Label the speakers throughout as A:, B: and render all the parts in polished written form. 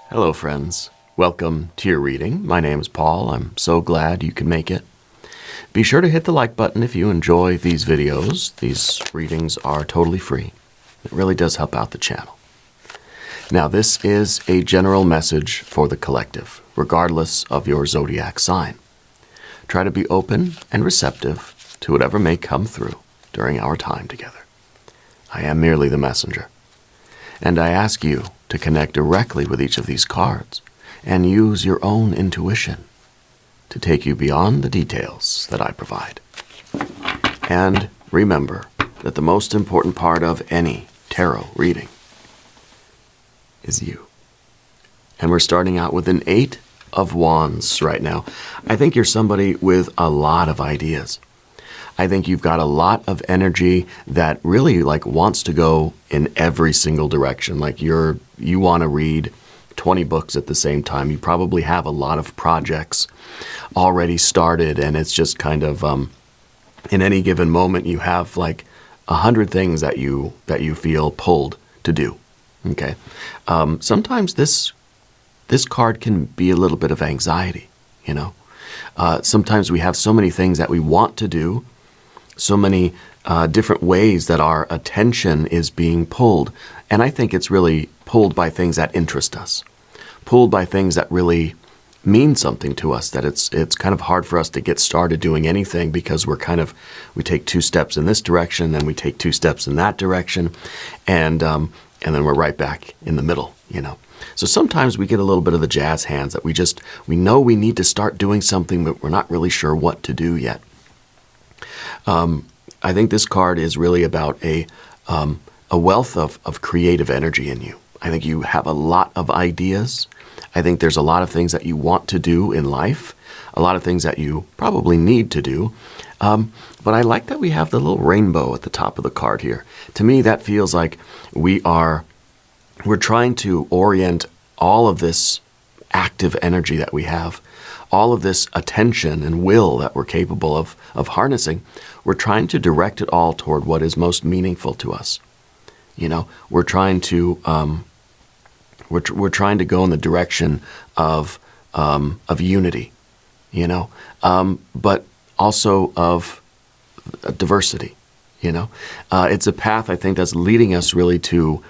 A: Hello friends, welcome to your reading. My name is Paul. I'm so glad you could make it. Be sure to hit the like button if you enjoy these videos. These readings are totally free. It really does help out the channel. Now this is a general message for the collective, regardless of your zodiac sign. Try to be open and receptive to whatever may come through during our time together. I am merely the messenger. And I ask you to connect directly with each of these cards and use your own intuition to take you beyond the details that I provide. And remember that the most important part of any tarot reading is you. And we're starting out with an 8 of Wands right now. I think you're somebody with a lot of ideas. I think you've got a lot of energy that really wants to go in every single direction. You want to read 20 books at the same time. You probably have a lot of projects already started, and it's just kind of in any given moment you have 100 things that you feel pulled to do. Okay, sometimes this card can be a little bit of anxiety. Sometimes we have so many things that we want to do. So many different ways that our attention is being pulled. And I think it's really pulled by things that interest us, pulled by things that really mean something to us, that it's kind of hard for us to get started doing anything because we take 2 steps in this direction, then we take 2 steps in that direction, and then we're right back in the middle, So sometimes we get a little bit of the jazz hands that we know we need to start doing something, but we're not really sure what to do yet. I think this card is really about a wealth of creative energy in you. I think you have a lot of ideas. I think there's a lot of things that you want to do in life, a lot of things that you probably need to do. But I like that we have the little rainbow at the top of the card here. To me, that feels like we're trying to orient all of this active energy that we have, all of this attention and will that we're capable of harnessing. We're trying to direct it all toward what is most meaningful to us. We're trying to we're trying to go in the direction of unity, but also of diversity. It's a path I think that's leading us really to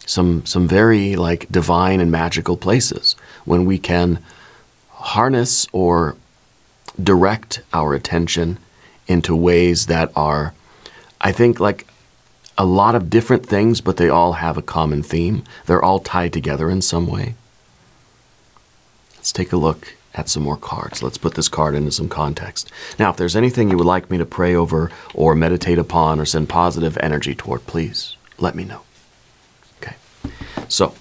A: some very divine and magical places when we can harness or direct our attention into ways that are, I think, a lot of different things, but they all have a common theme. They're all tied together in some way. Let's take a look at some more cards. Let's put this card into some context. Now, if there's anything you would like me to pray over or meditate upon or send positive energy toward, please let me know. Okay, so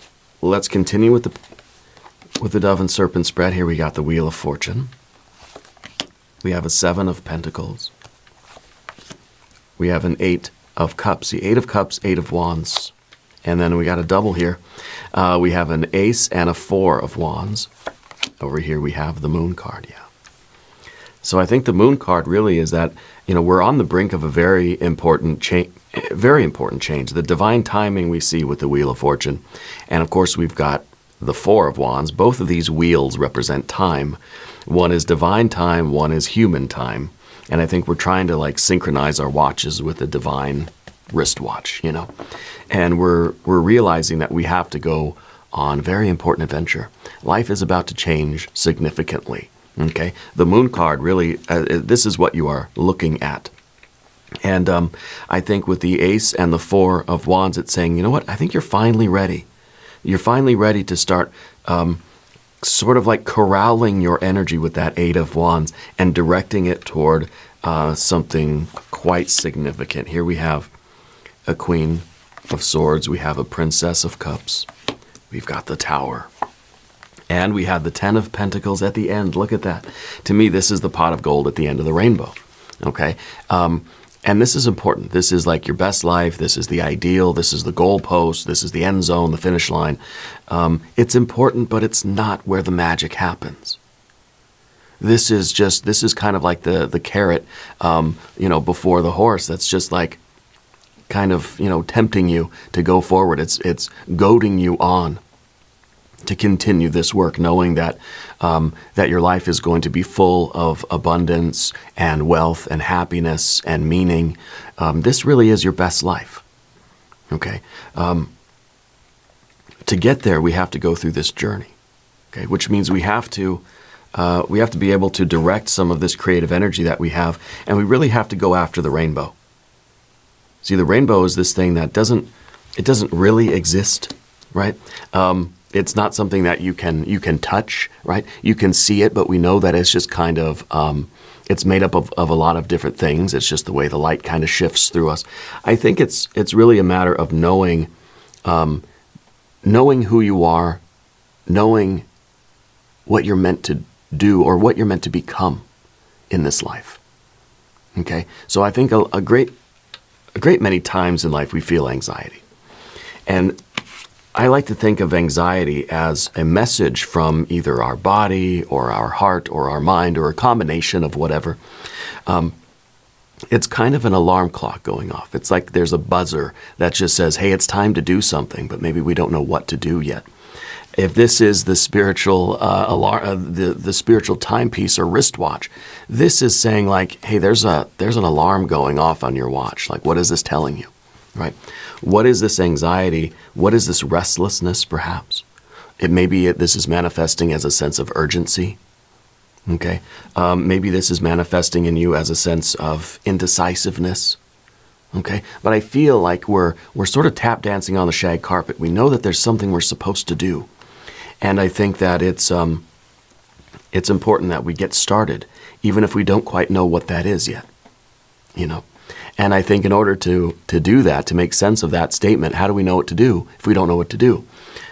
A: let's continue with the Dove and Serpent spread. Here we got the Wheel of Fortune. We have a 7 of Pentacles. We have an 8 of Cups. The 8 of Cups, 8 of Wands. And then we got a double here. We have an Ace and a 4 of Wands. Over here we have the Moon card, yeah. So I think the Moon card really is that, we're on the brink of a very important change. The divine timing we see with the Wheel of Fortune. And of course we've got the 4 of Wands. Both of these wheels represent time. One is divine time, one is human time. And I think we're trying to synchronize our watches with the divine wristwatch, And we're realizing that we have to go on a very important adventure. Life is about to change significantly, okay? The Moon card really, this is what you are looking at. And I think with the Ace and the 4 of Wands, it's saying, you know what, I think you're finally ready. You're finally ready to start sort of corralling your energy with that 8 of Wands and directing it toward something quite significant. Here we have a Queen of Swords. We have a Princess of Cups. We've got the Tower. And we have the 10 of Pentacles at the end. Look at that. To me, this is the pot of gold at the end of the rainbow. Okay? And this is important. This is your best life. This is the ideal. This is the goalpost. This is the end zone, the finish line. It's important, but it's not where the magic happens. This is kind of like the carrot, before the horse. That's just kind of, tempting you to go forward. It's goading you on. to continue this work, knowing that that your life is going to be full of abundance and wealth and happiness and meaning. This really is your best life. Okay. To get there, we have to go through this journey. Okay, which means we have to be able to direct some of this creative energy that we have, and we really have to go after the rainbow. See, the rainbow is this thing that doesn't really exist, right? It's not something that you can touch, right? You can see it, but we know that it's just kind of it's made up of a lot of different things. It's just the way the light kind of shifts through us. I think it's really a matter of knowing who you are, knowing what you're meant to do or what you're meant to become in this life. Okay, so I think a great many times in life we feel anxiety, and I like to think of anxiety as a message from either our body or our heart or our mind or a combination of whatever. It's kind of an alarm clock going off. It's like there's a buzzer that just says, hey, it's time to do something, but maybe we don't know what to do yet. If this is the spiritual alarm, the spiritual timepiece or wristwatch, this is saying like, hey, there's an alarm going off on your watch. Like, what is this telling you, right? What is this anxiety? What is this restlessness, perhaps? This is manifesting as a sense of urgency. Okay, maybe this is manifesting in you as a sense of indecisiveness. Okay, but I feel like we're sort of tap dancing on the shag carpet. We know that there's something we're supposed to do, and I think that it's important that we get started, even if we don't quite know what that is yet. You know, and I think in order to do that, to make sense of that statement, how do we know what to do if we don't know what to do?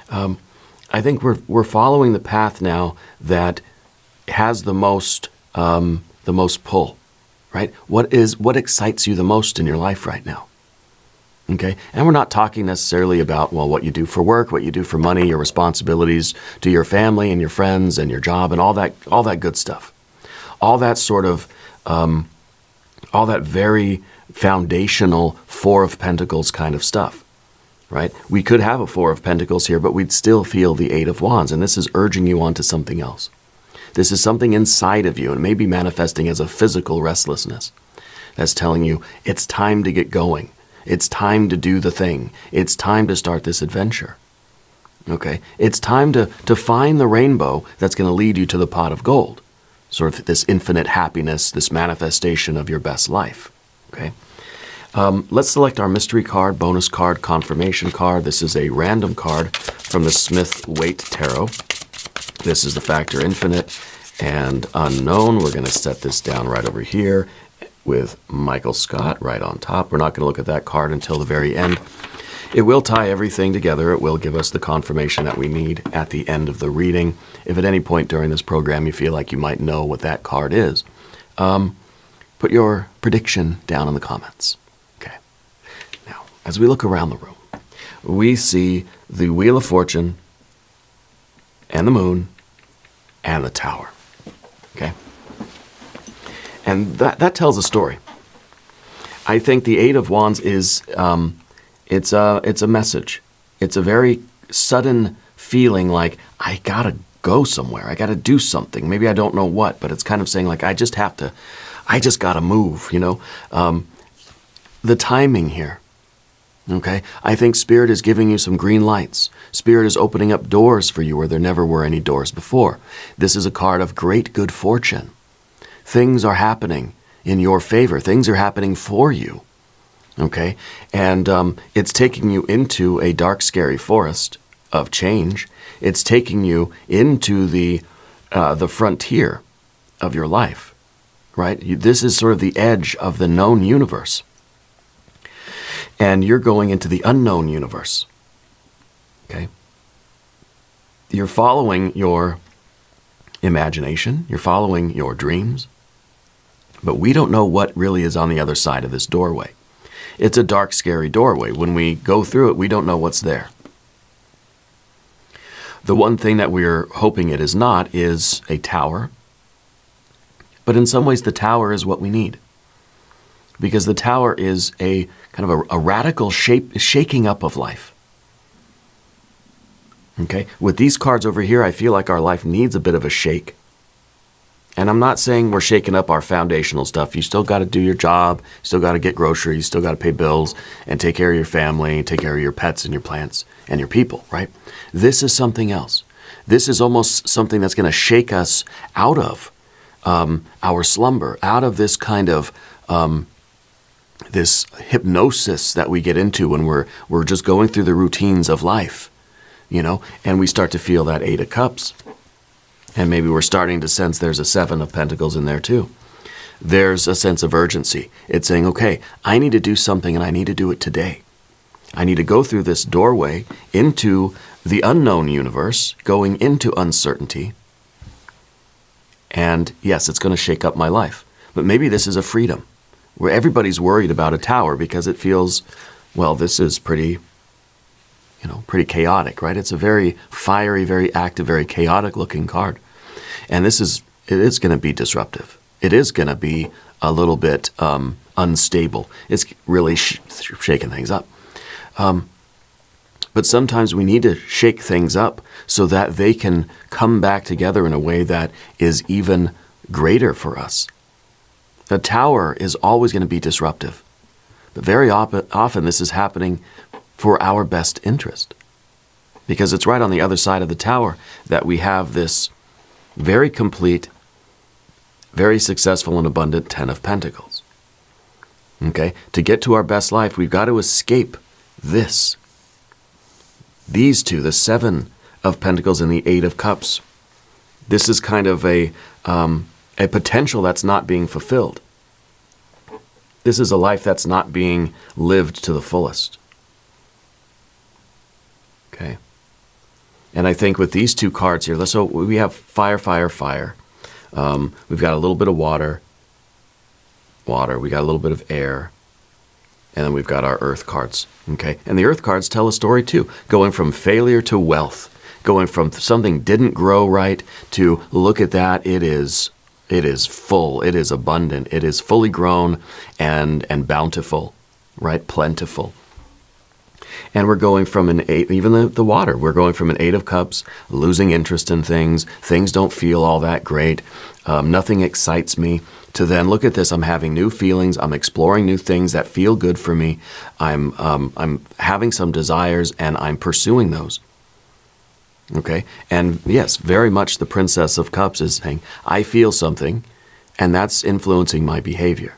A: I think we're following the path now that has the most pull, right? What excites you the most in your life right now? Okay, and we're not talking necessarily about, well, what you do for work, what you do for money, your responsibilities to your family and your friends and your job and all that good stuff, all that sort of all that very foundational Four of Pentacles kind of stuff, right? We could have a Four of Pentacles here, but we'd still feel the Eight of Wands, and this is urging you on to something else. This is something inside of you, and maybe manifesting as a physical restlessness that's telling you it's time to get going. It's time to do the thing. It's time to start this adventure. Okay? It's time to find the rainbow that's going to lead you to the pot of gold. Sort of this infinite happiness, this manifestation of your best life. Okay? Let's select our mystery card, bonus card, confirmation card. This is a random card from the Smith-Waite Tarot. This is the factor infinite and unknown. We're going to set this down right over here with Michael Scott right on top. We're not going to look at that card until the very end. It will tie everything together. It will give us the confirmation that we need at the end of the reading. If at any point during this program you feel like you might know what that card is, put your prediction down in the comments. Okay. Now, as we look around the room, we see the Wheel of Fortune and the Moon and the Tower. Okay? And that tells a story. I think the Eight of Wands is it's a message. It's a very sudden feeling like I gotta go somewhere. I gotta do something. Maybe I don't know what, but it's kind of saying like I just gotta move, you know? The timing here. Okay? I think Spirit is giving you some green lights. Spirit is opening up doors for you where there never were any doors before. This is a card of great good fortune. Things are happening in your favor. Things are happening for you. Okay? And it's taking you into a dark, scary forest of change. It's taking you into the frontier of your life. Right? This is sort of the edge of the known universe. And you're going into the unknown universe. Okay? You're following your imagination. You're following your dreams. But we don't know what really is on the other side of this doorway. It's a dark, scary doorway. When we go through it, we don't know what's there. The one thing that we're hoping it is not is a tower. But in some ways, the tower is what we need. Because the tower is a kind of a radical shaking up of life. Okay? With these cards over here, I feel like our life needs a bit of a shake. And I'm not saying we're shaking up our foundational stuff. You still got to do your job. You still got to get groceries. You still got to pay bills and take care of your family, take care of your pets and your plants and your people, right? This is something else. This is almost something that's going to shake us out of our slumber, out of this kind of this hypnosis that we get into when we're just going through the routines of life, and we start to feel that Eight of Cups. And maybe we're starting to sense there's a Seven of Pentacles in there too. There's a sense of urgency. It's saying, okay, I need to do something and I need to do it today. I need to go through this doorway into the unknown universe, going into uncertainty. And yes, it's going to shake up my life. But maybe this is a freedom where everybody's worried about a tower because it feels, well, this is pretty chaotic, right? It's a very fiery, very active, very chaotic looking card. And it is going to be disruptive. It is going to be a little bit unstable. It's really shaking things up. But sometimes we need to shake things up so that they can come back together in a way that is even greater for us. The tower is always going to be disruptive. But very often this is happening for our best interest. Because it's right on the other side of the tower that we have this very complete, very successful and abundant Ten of Pentacles. Okay? To get to our best life, we've got to escape this. These two, the Seven of Pentacles and the Eight of Cups. This is kind of a potential that's not being fulfilled. This is a life that's not being lived to the fullest. Okay? And I think with these two cards here, so we have fire, fire, fire. We've got a little bit of water. We got a little bit of air. And then we've got our earth cards. Okay? And the earth cards tell a story too. Going from failure to wealth. Going from something didn't grow right to look at that, it is full, it is abundant, it is fully grown and bountiful, right? Plentiful. And we're going from an Eight, even the water, we're going from an Eight of Cups, losing interest in things. Things don't feel all that great. Nothing excites me. To then look at this, I'm having new feelings. I'm exploring new things that feel good for me. I'm having some desires and I'm pursuing those. Okay? And yes, very much the Princess of Cups is saying, I feel something and that's influencing my behavior.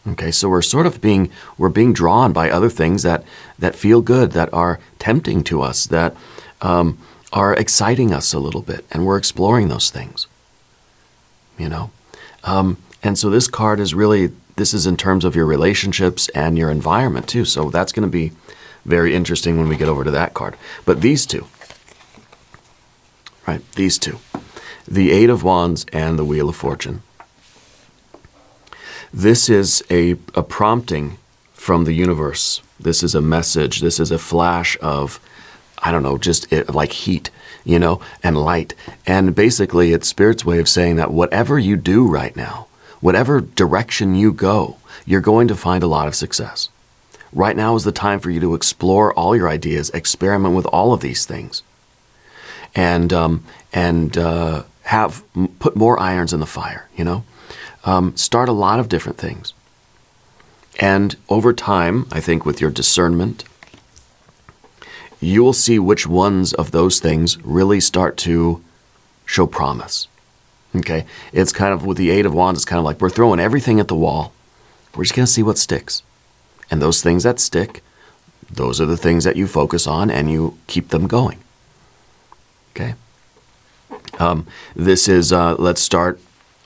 A: Okay, so we're being drawn by other things that feel good, that are tempting to us, that are exciting us a little bit, and we're exploring those things. And so this card is really, this is in terms of your relationships and your environment too. So that's going to be very interesting when we get over to that card. But these two, right? These two, the Eight of Wands and the Wheel of Fortune. This is a prompting from the universe. This is a message. This is a flash of, just like heat, and light. And basically, it's Spirit's way of saying that whatever you do right now, whatever direction you go, you're going to find a lot of success. Right now is the time for you to explore all your ideas, experiment with all of these things, and put more irons in the fire, Start a lot of different things. And over time, I think with your discernment, you will see which ones of those things really start to show promise. Okay? It's kind of, with the Eight of Wands, it's kind of like we're throwing everything at the wall. We're just going to see what sticks. And those things that stick, those are the things that you focus on and you keep them going. Okay? This is, let's start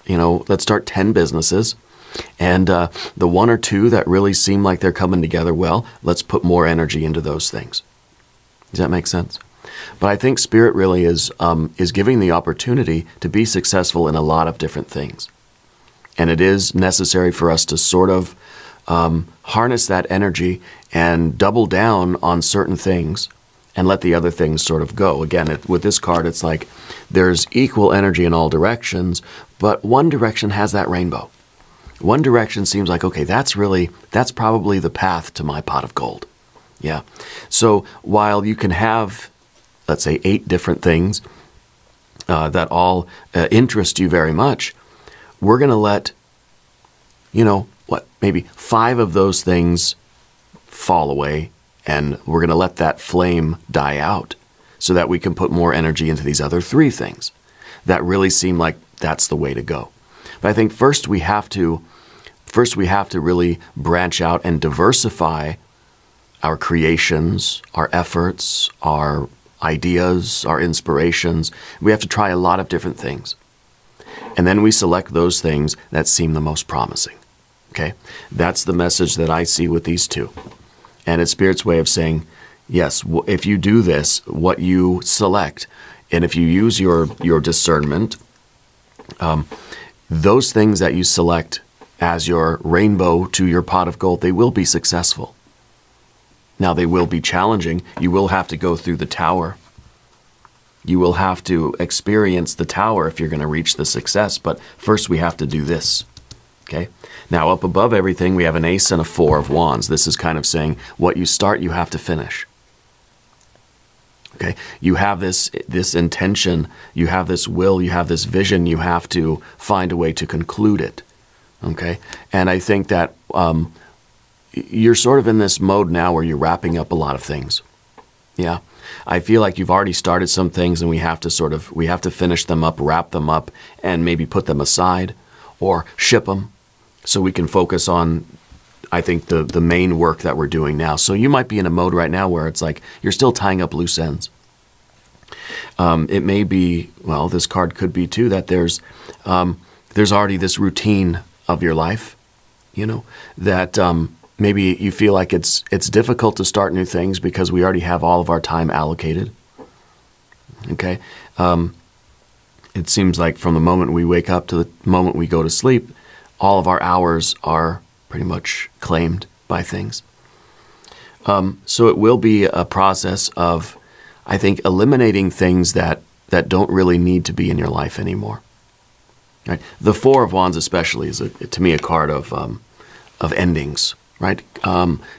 A: 10 businesses, and the one or two that really seem like they're coming together well, let's put more energy into those things. Does that make sense? But I think Spirit really is giving the opportunity to be successful in a lot of different things. And it is necessary for us to sort of harness that energy and double down on certain things and let the other things sort of go. Again, with this card, it's like there's equal energy in all directions, but one direction has that rainbow. One direction seems like, okay, that's probably the path to my pot of gold. Yeah. So while you can have let's say 8 different things that all interest you very much, we're going to let, maybe 5 of those things fall away, and we're going to let that flame die out so that we can put more energy into these other 3 things that really seem like that's the way to go. But I think first we have to really branch out and diversify our creations, our efforts, our ideas, our inspirations. We have to try a lot of different things. And then we select those things that seem the most promising. Okay? That's the message that I see with these 2. And it's Spirit's way of saying, yes, if you do this, what you select, and if you use your discernment, those things that you select as your rainbow to your pot of gold, they will be successful. Now, they will be challenging. You will have to go through the tower. You will have to experience the tower if you're going to reach the success. But first, we have to do this. Okay? Now, up above everything, we have an ace and a 4 of wands. This is kind of saying what you start, you have to finish. Okay? You have this intention, you have this will, you have this vision, you have to find a way to conclude it. Okay? And I think that you're sort of in this mode now where you're wrapping up a lot of things. Yeah. I feel like you've already started some things and we have to finish them up, wrap them up, and maybe put them aside or ship them so we can focus on, I think, the main work that we're doing now. So you might be in a mode right now where it's like you're still tying up loose ends. It may be, well, this card could be too, that there's already this routine of your life, that maybe you feel like it's difficult to start new things because we already have all of our time allocated. Okay? It seems like from the moment we wake up to the moment we go to sleep, all of our hours are pretty much claimed by things. So it will be a process of, I think, eliminating things that don't really need to be in your life anymore. Right? The 4 of Wands especially is, to me, a card of endings, right?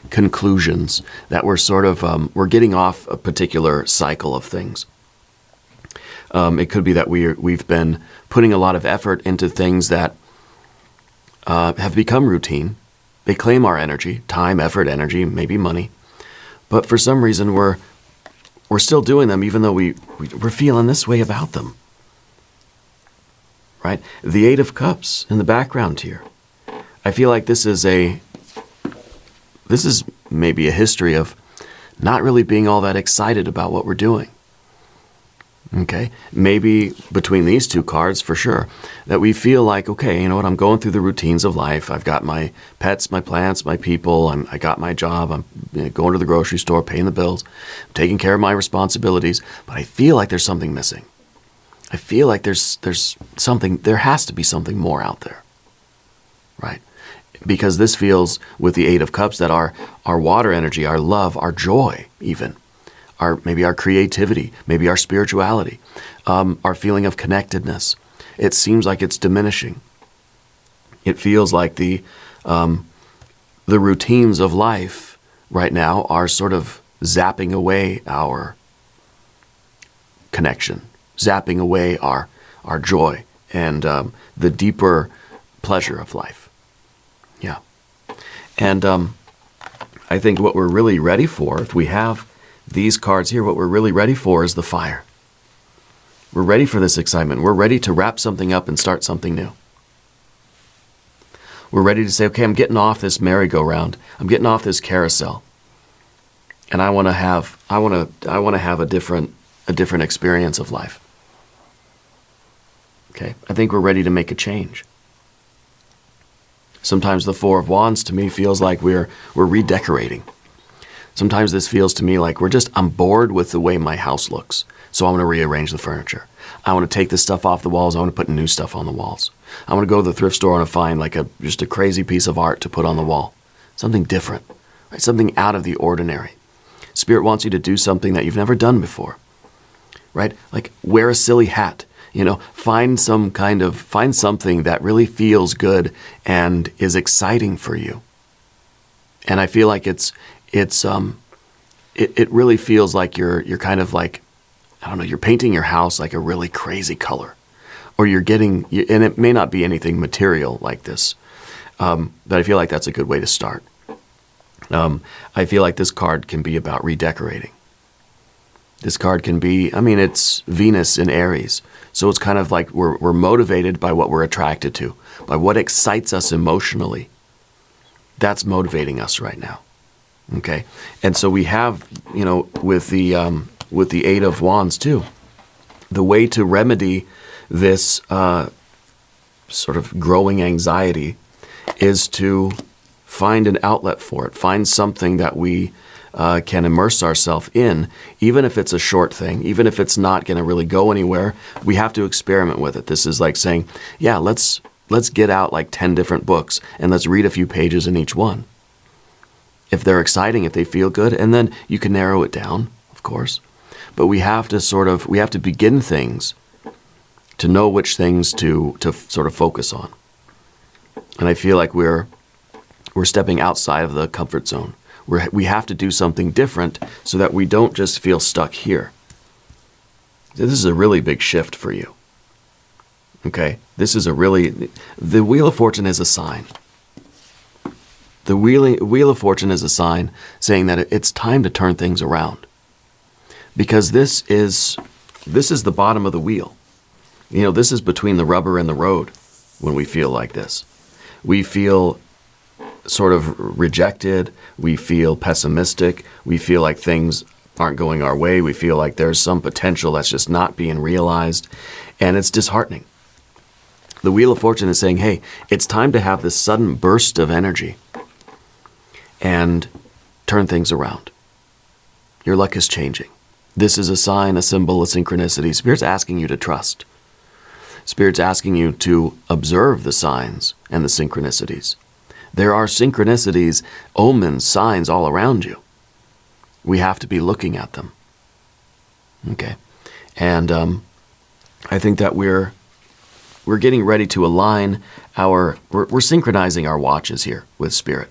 A: Conclusions, that we're sort of, we're getting off a particular cycle of things. It could be that we've been putting a lot of effort into things that have become routine. They claim our energy, time, effort, energy, maybe money. But for some reason, we're still doing them even though we're feeling this way about them. Right? The 8 of Cups in the background here. I feel like this is maybe a history of not really being all that excited about what we're doing. Okay? Maybe between these 2 cards, for sure, that we feel like, okay, you know what, I'm going through the routines of life. I've got my pets, my plants, my people. I got my job. I'm going to the grocery store, paying the bills. I'm taking care of my responsibilities. But I feel like there's something missing. I feel like there's something, there has to be something more out there. Right? Because this feels, with the 8 of Cups, that our water energy, our love, our joy even, maybe our creativity, maybe our spirituality, our feeling of connectedness, it seems like it's diminishing. It feels like the routines of life right now are sort of zapping away our connection, zapping away our joy and the deeper pleasure of life. Yeah. And I think what we're really ready for, if we have these cards here, what we're really ready for is the fire. We're ready for this excitement. We're ready to wrap something up and start something new. We're ready to say, okay, I'm getting off this merry-go-round. I'm getting off this carousel. And I want to have a different experience of life. Okay? I think we're ready to make a change. Sometimes the 4 of Wands to me feels like we're redecorating. Sometimes this feels to me like I'm bored with the way my house looks. So I want to rearrange the furniture. I want to take this stuff off the walls. I want to put new stuff on the walls. I want to go to the thrift store and find just a crazy piece of art to put on the wall. Something different, right? Something out of the ordinary. Spirit wants you to do something that you've never done before, right? Like wear a silly hat, find something that really feels good and is exciting for you. And I feel like it really feels like you're kind of like I don't know, you're painting your house like a really crazy color, or you're getting, and it may not be anything material like this, but I feel like that's a good way to start. I feel like this card can be about redecorating. This card can be, I mean, it's Venus in Aries. So it's kind of like we're motivated by what we're attracted to, by what excites us emotionally. That's motivating us right now. Okay? And so we have, you know, with the Eight of Wands too, the way to remedy this sort of growing anxiety is to find an outlet for it. Find something that we can immerse ourselves in, even if it's a short thing, even if it's not going to really go anywhere. We have to experiment with it. This is like saying, yeah, let's get out like 10 different books and let's read a few pages in each one. If they're exciting, if they feel good, and then you can narrow it down, of course. But we have to begin things to know which things to sort of focus on. And I feel like we're stepping outside of the comfort zone. We have to do something different so that we don't just feel stuck here. This is a really big shift for you. Okay? This is the Wheel of Fortune is a sign. The Wheel of Fortune is a sign saying that it's time to turn things around. Because this is the bottom of the wheel. You know, this is between the rubber and the road when we feel like this. We feel sort of rejected, we feel pessimistic, we feel like things aren't going our way, we feel like there's some potential that's just not being realized, and it's disheartening. The Wheel of Fortune is saying, hey, it's time to have this sudden burst of energy and turn things around. Your luck is changing. This is a sign, a symbol, a synchronicity. Spirit's asking you to trust. Spirit's asking you to observe the signs and the synchronicities. There are synchronicities, omens, signs all around you. We have to be looking at them. Okay? And I think that we're getting ready to align we're synchronizing our watches here with Spirit.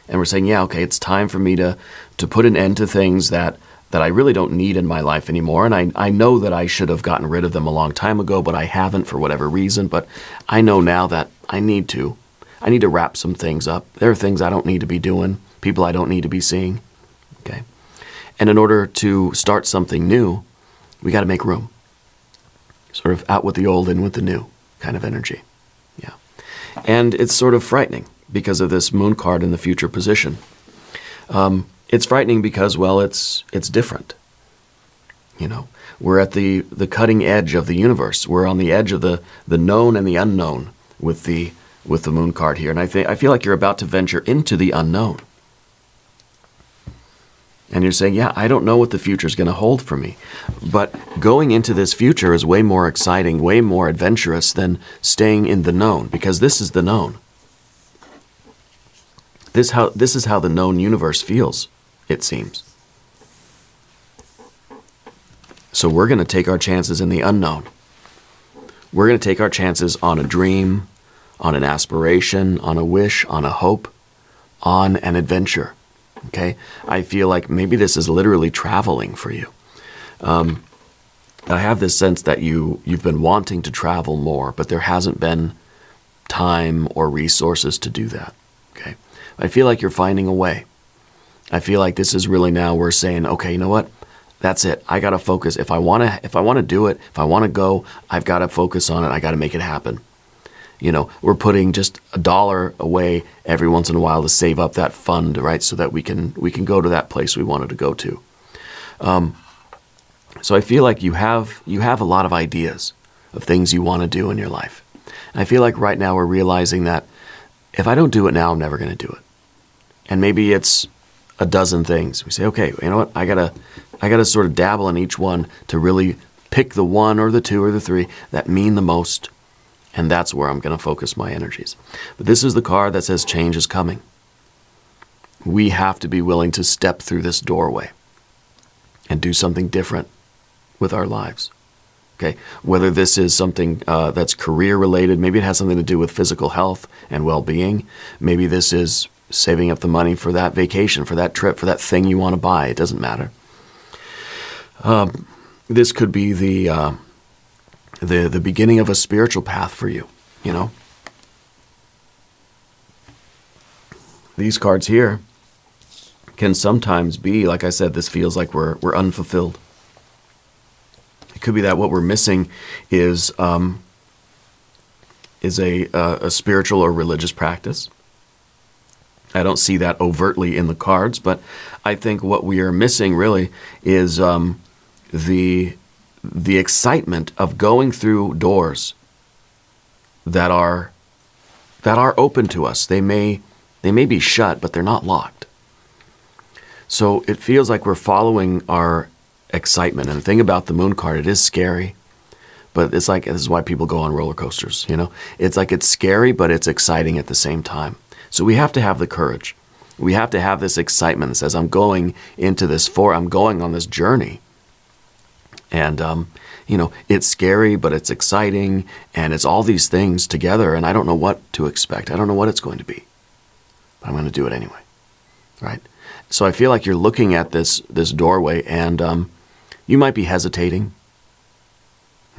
A: And we're saying, yeah, okay, it's time for me to put an end to things that I really don't need in my life anymore. And I know that I should have gotten rid of them a long time ago, but I haven't for whatever reason. But I know now that I need to wrap some things up. There are things I don't need to be doing, people I don't need to be seeing. Okay? And in order to start something new, we got to make room. Sort of out with the old, in with the new kind of energy. Yeah. And it's sort of frightening because of this moon card in the future position. It's frightening because, well, it's different. You know, we're at the cutting edge of the universe. We're on the edge of the known and the unknown with the moon card here. And I feel like you're about to venture into the unknown. And you're saying, yeah, I don't know what the future is going to hold for me. But going into this future is way more exciting, way more adventurous than staying in the known, because this is the known. This is how the known universe feels, it seems. So we're going to take our chances in the unknown. We're going to take our chances on a dream, on an aspiration, on a wish, on a hope, on an adventure. Okay? I feel like maybe this is literally traveling for you. I have this sense that you've been wanting to travel more, but there hasn't been time or resources to do that. Okay? I feel like you're finding a way. I feel like this is really now we're saying, okay, you know what? That's it. I got to focus. If I want to do it, if I want to go, I've got to focus on it. I got to make it happen. You know, we're putting just $1 away every once in a while to save up that fund, right? So that we can go to that place we wanted to go to. So I feel like you have a lot of ideas of things you want to do in your life. And I feel like right now we're realizing that if I don't do it now, I'm never going to do it. And maybe it's a dozen things. We say, okay, you know what? I gotta sort of dabble in each one to really pick the one or the two or the three that mean the most. And that's where I'm going to focus my energies. But this is the card that says change is coming. We have to be willing to step through this doorway and do something different with our lives. Okay? Whether this is something that's career related, maybe it has something to do with physical health and well-being. Maybe this is saving up the money for that vacation, for that trip, for that thing you want to buy. It doesn't matter. this could be the beginning of a spiritual path for you, you know. These cards here can sometimes be, like I said, this feels like we're unfulfilled. It could be that what we're missing is a spiritual or religious practice. I don't see that overtly in the cards, but I think what we are missing really is the excitement of going through doors that are open to us. They may be shut, but they're not locked. So it feels like we're following our excitement. And the thing about the moon card, it is scary, but it's like, this is why people go on roller coasters, you know? It's like it's scary, but it's exciting at the same time. So we have to have the courage. We have to have this excitement that says, I'm going into this I'm going on this journey. And, you know, it's scary, but it's exciting, and it's all these things together, and I don't know what to expect. I don't know what it's going to be, but I'm going to do it anyway, right? So I feel like you're looking at this doorway, and you might be hesitating,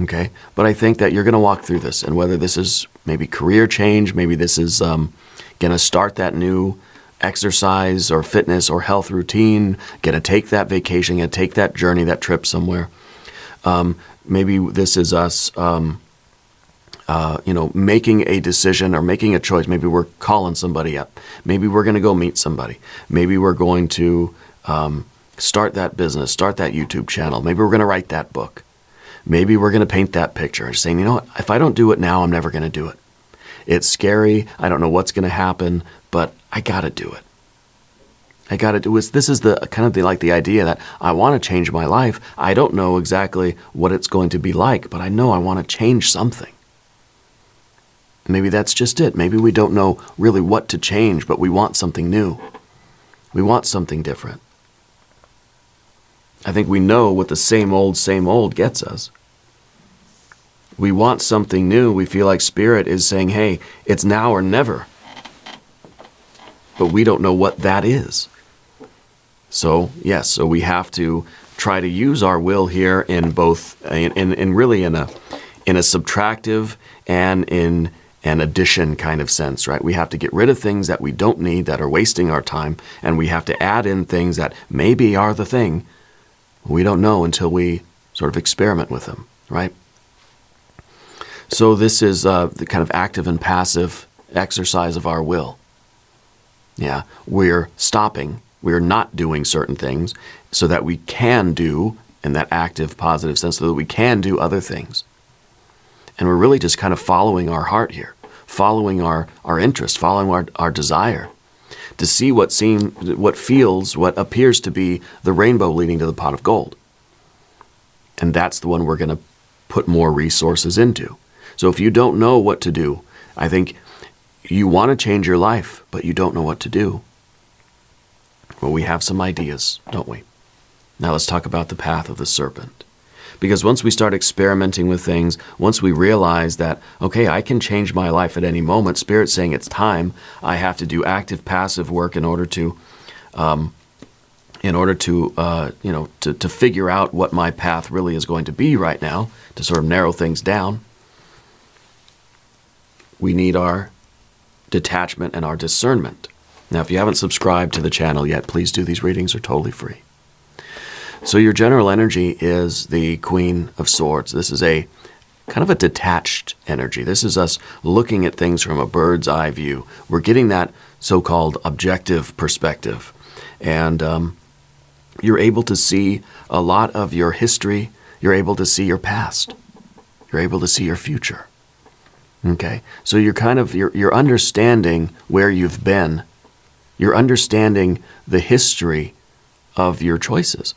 A: okay? But I think that you're going to walk through this, and whether this is maybe career change, maybe this is going to start that new exercise or fitness or health routine, going to take that vacation, going to take that journey, that trip somewhere. Maybe this is us, you know, making a decision or making a choice. Maybe we're calling somebody up. Maybe we're going to go meet somebody. Maybe we're going to start that business, start that YouTube channel. Maybe we're going to write that book. Maybe we're going to paint that picture. And saying, you know what, if I don't do it now, I'm never going to do it. It's scary. I don't know what's going to happen, but I got to do it. I got to do it. This is the kind of the idea that I want to change my life. I don't know exactly what it's going to be like, but I know I want to change something. Maybe that's just it. Maybe we don't know really what to change, but we want something new. We want something different. I think we know what the same old gets us. We want something new. We feel like Spirit is saying, hey, it's now or never. But we don't know what that is. So, yes, so we have to try to use our will here in both, in really in a subtractive and in an addition kind of sense, right? We have to get rid of things that we don't need, that are wasting our time, and we have to add in things that maybe are the thing. We don't know until we sort of experiment with them, right? So this is the kind of active and passive exercise of our will. Yeah, we're stopping. We're not doing certain things so that we can do, in that active, positive sense, so that we can do other things. And we're really just kind of following our heart here, following our interest, following our desire to see what appears to be the rainbow leading to the pot of gold. And that's the one we're going to put more resources into. So if you don't know what to do, I think you want to change your life, but you don't know what to do. Well, we have some ideas, don't we? Now let's talk about the path of the serpent. Because once we start experimenting with things, once we realize that, okay, I can change my life at any moment, Spirit's saying it's time, I have to do active, passive work in order to figure out what my path really is going to be right now, to sort of narrow things down. We need our detachment and our discernment. Now, if you haven't subscribed to the channel yet, please do. These readings are totally free. So your general energy is the Queen of Swords. This is a kind of a detached energy. This is us looking at things from a bird's eye view. We're getting that so-called objective perspective. And you're able to see a lot of your history. You're able to see your past. You're able to see your future. Okay? So you're understanding where you've been. You're understanding the history of your choices.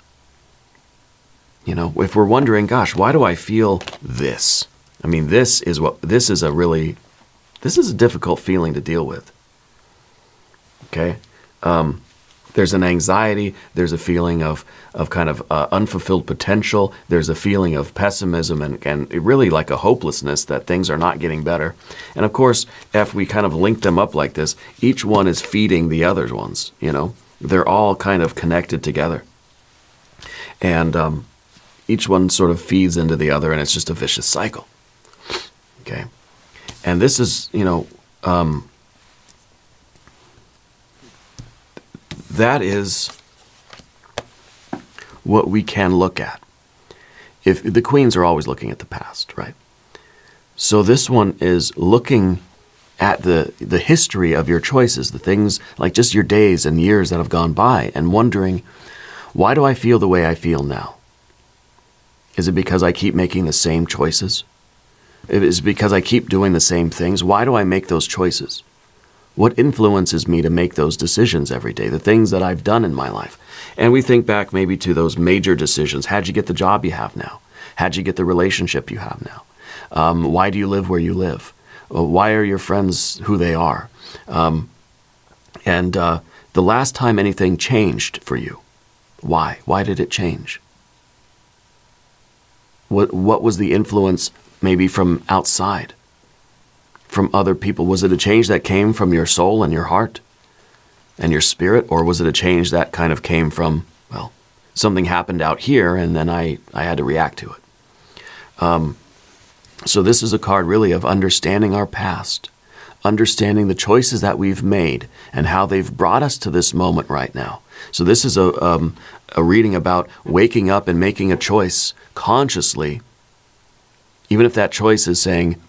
A: You know, if we're wondering, gosh, why do I feel this? I mean, this is a difficult feeling to deal with. Okay? There's an anxiety, there's a feeling of kind of unfulfilled potential, there's a feeling of pessimism and really like a hopelessness that things are not getting better. And of course, if we kind of link them up like this, each one is feeding the other ones, you know? They're all kind of connected together. And each one sort of feeds into the other, and it's just a vicious cycle. Okay. And this is, that is what we can look at. If the queens are always looking at the past, right? So this one is looking at the history of your choices, the things like just your days and years that have gone by, and wondering, why do I feel the way I feel now? Is it because I keep making the same choices? Is it because I keep doing the same things? Why do I make those choices? What influences me to make those decisions every day, the things that I've done in my life? And we think back maybe to those major decisions. How'd you get the job you have now? How'd you get the relationship you have now? Why do you live where you live? Why are your friends who they are? And the last time anything changed for you, why? Why did it change? What was the influence maybe from outside, from other people? Was it a change that came from your soul and your heart and your spirit? Or was it a change that kind of came from, well, something happened out here and then I had to react to it? So this is a card really of understanding our past, understanding the choices that we've made and how they've brought us to this moment right now. So this is a reading about waking up and making a choice consciously, even if that choice is saying,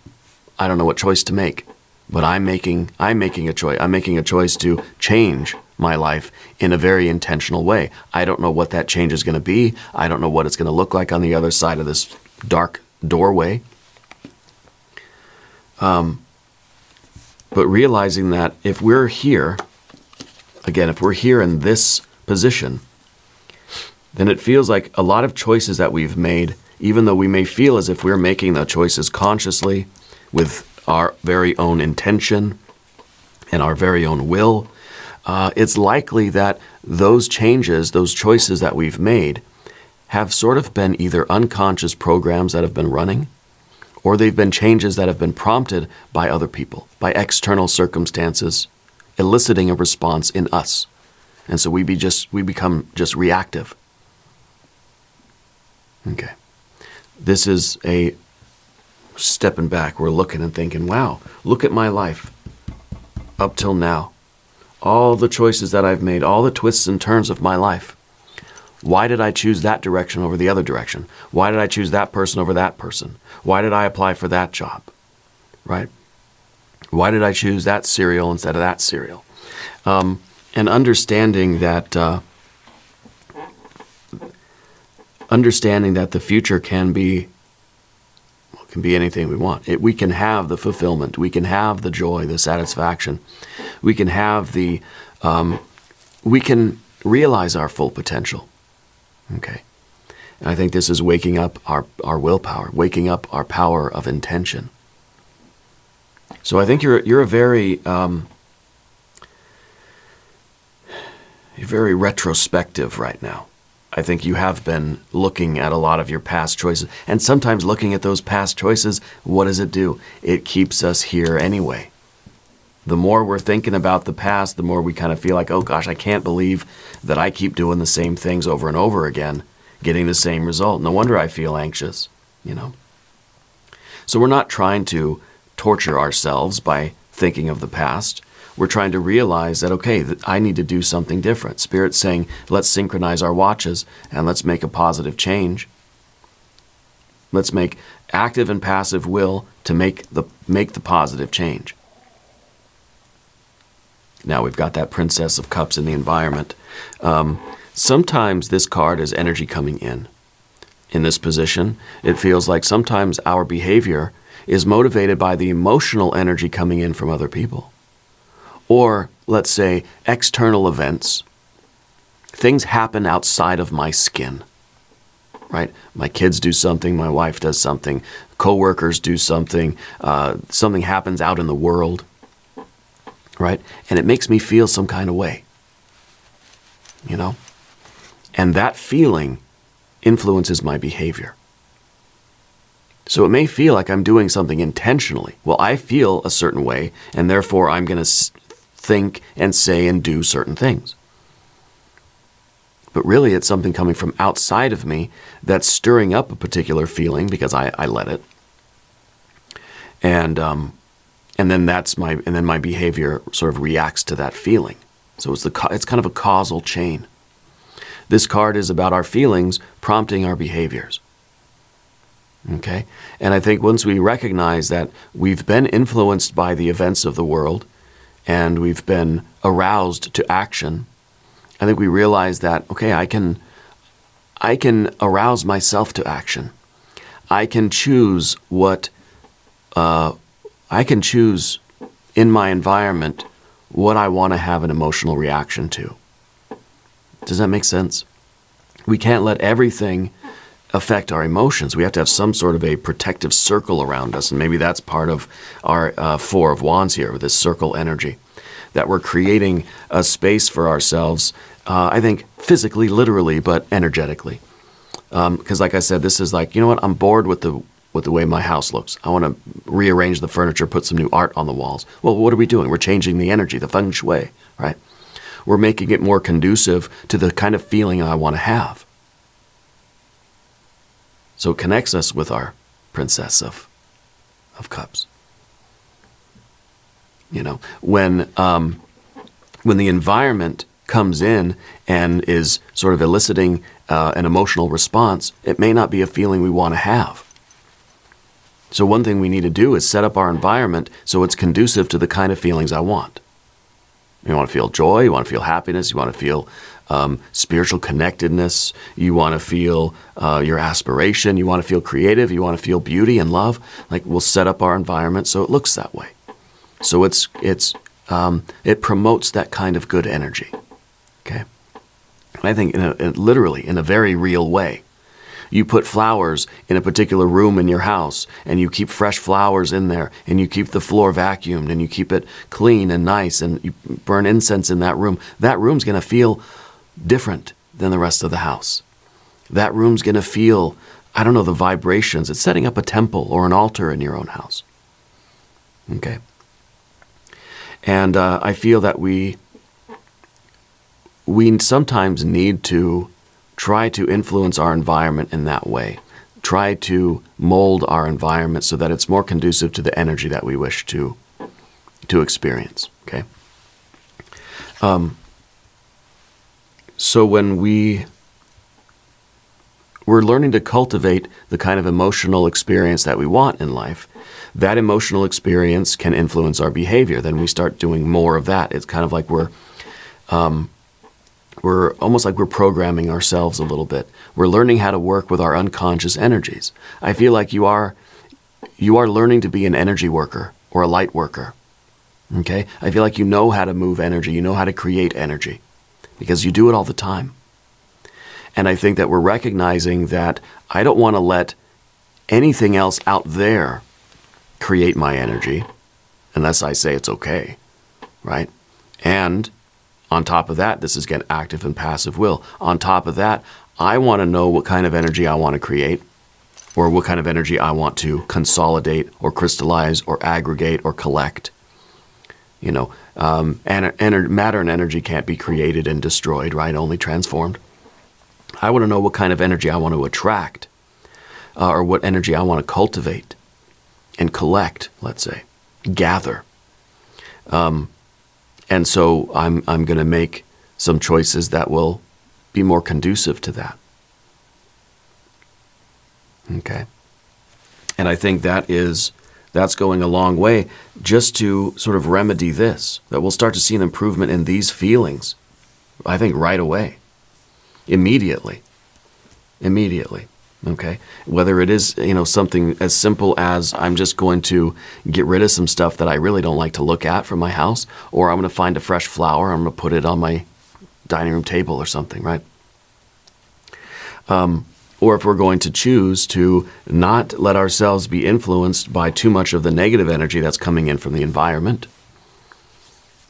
A: I don't know what choice to make, but I'm making a choice. I'm making a choice to change my life in a very intentional way. I don't know what that change is going to be. I don't know what it's going to look like on the other side of this dark doorway. But realizing that if we're here, again, if we're here in this position, then it feels like a lot of choices that we've made, even though we may feel as if we're making the choices consciously with our very own intention and our very own will, it's likely that those changes, those choices that we've made, have sort of been either unconscious programs that have been running, or they've been changes that have been prompted by other people, by external circumstances, eliciting a response in us. And so we become just reactive. Okay. This is a stepping back. We're looking and thinking, wow, look at my life up till now. All the choices that I've made, all the twists and turns of my life. Why did I choose that direction over the other direction? Why did I choose that person over that person? Why did I apply for that job? Right? Why did I choose that cereal instead of that cereal? And understanding that the future can be anything we want. We can have the fulfillment. We can have the joy, the satisfaction. We can have we can realize our full potential. Okay. And I think this is waking up our willpower, waking up our power of intention. So I think you're very retrospective right now. I think you have been looking at a lot of your past choices, and sometimes looking at those past choices, what does it do? It keeps us here anyway. The more we're thinking about the past, the more we kind of feel like, oh gosh, I can't believe that I keep doing the same things over and over again, getting the same result. No wonder I feel anxious, So we're not trying to torture ourselves by thinking of the past. We're trying to realize that, okay, that I need to do something different. Spirit's saying, let's synchronize our watches and let's make a positive change. Let's make active and passive will to make the positive change. Now we've got that Princess of Cups in the environment. Sometimes this card is energy coming in. In this position, it feels like sometimes our behavior is motivated by the emotional energy coming in from other people. Or, let's say, external events. Things happen outside of my skin. Right? My kids do something, my wife does something, coworkers do something, something happens out in the world. Right? And it makes me feel some kind of way. And that feeling influences my behavior. So it may feel like I'm doing something intentionally. Well, I feel a certain way, and therefore I'm going to think and say and do certain things. But really, it's something coming from outside of me that's stirring up a particular feeling because I let it. And then my behavior sort of reacts to that feeling. So it's kind of a causal chain. This card is about our feelings prompting our behaviors. Okay? And I think once we recognize that we've been influenced by the events of the world and we've been aroused to action, I think we realize that, okay, I can arouse myself to action. I can choose in my environment what I want to have an emotional reaction to. Does that make sense? We can't let everything affect our emotions. We have to have some sort of a protective circle around us, and maybe that's part of our Four of Wands here, with this circle energy, that we're creating a space for ourselves, I think physically, literally, but energetically. Because like I said, this is like, you know what, I'm bored with the way my house looks. I want to rearrange the furniture, put some new art on the walls. Well, what are we doing? We're changing the energy, the feng shui, right? We're making it more conducive to the kind of feeling I want to have. So it connects us with our Princess of Cups. You know, when the environment comes in and is sort of eliciting an emotional response, it may not be a feeling we want to have. So one thing we need to do is set up our environment so it's conducive to the kind of feelings I want. You want to feel joy, you want to feel happiness, you want to feel spiritual connectedness, you want to feel your aspiration, you want to feel creative, you want to feel beauty and love. Like, we'll set up our environment so it looks that way. So it promotes that kind of good energy. Okay? And I think literally, in a very real way. You put flowers in a particular room in your house, and you keep fresh flowers in there, and you keep the floor vacuumed, and you keep it clean and nice, and you burn incense in that room's going to feel different than the rest of the house. That room's going to feel, I don't know, the vibrations. It's setting up a temple or an altar in your own house. Okay? And I feel that we sometimes need to try to influence our environment in that way. Try to mold our environment so that it's more conducive to the energy that we wish to experience. Okay? So when we're learning to cultivate the kind of emotional experience that we want in life, that emotional experience can influence our behavior. Then we start doing more of that. It's kind of like we're almost like we're programming ourselves a little bit. We're learning how to work with our unconscious energies. I feel like you are learning to be an energy worker or a light worker. Okay? I feel like you know how to move energy. You know how to create energy because you do it all the time. And I think that we're recognizing that I don't want to let anything else out there create my energy unless I say it's okay, right? And on top of that, this is again active and passive will. On top of that, I want to know what kind of energy I want to create, or what kind of energy I want to consolidate or crystallize or aggregate or collect. You know, matter and energy can't be created and destroyed, right? Only transformed. I want to know what kind of energy I want to attract, or what energy I want to cultivate and collect, let's say, gather. And so I'm going to make some choices that will be more conducive to that. Okay? And I think that's going a long way just to sort of remedy this, that we'll start to see an improvement in these feelings, I think right away, immediately. Okay? Whether it is, something as simple as I'm just going to get rid of some stuff that I really don't like to look at from my house, or I'm going to find a fresh flower, I'm going to put it on my dining room table or something, right? Or if we're going to choose to not let ourselves be influenced by too much of the negative energy that's coming in from the environment,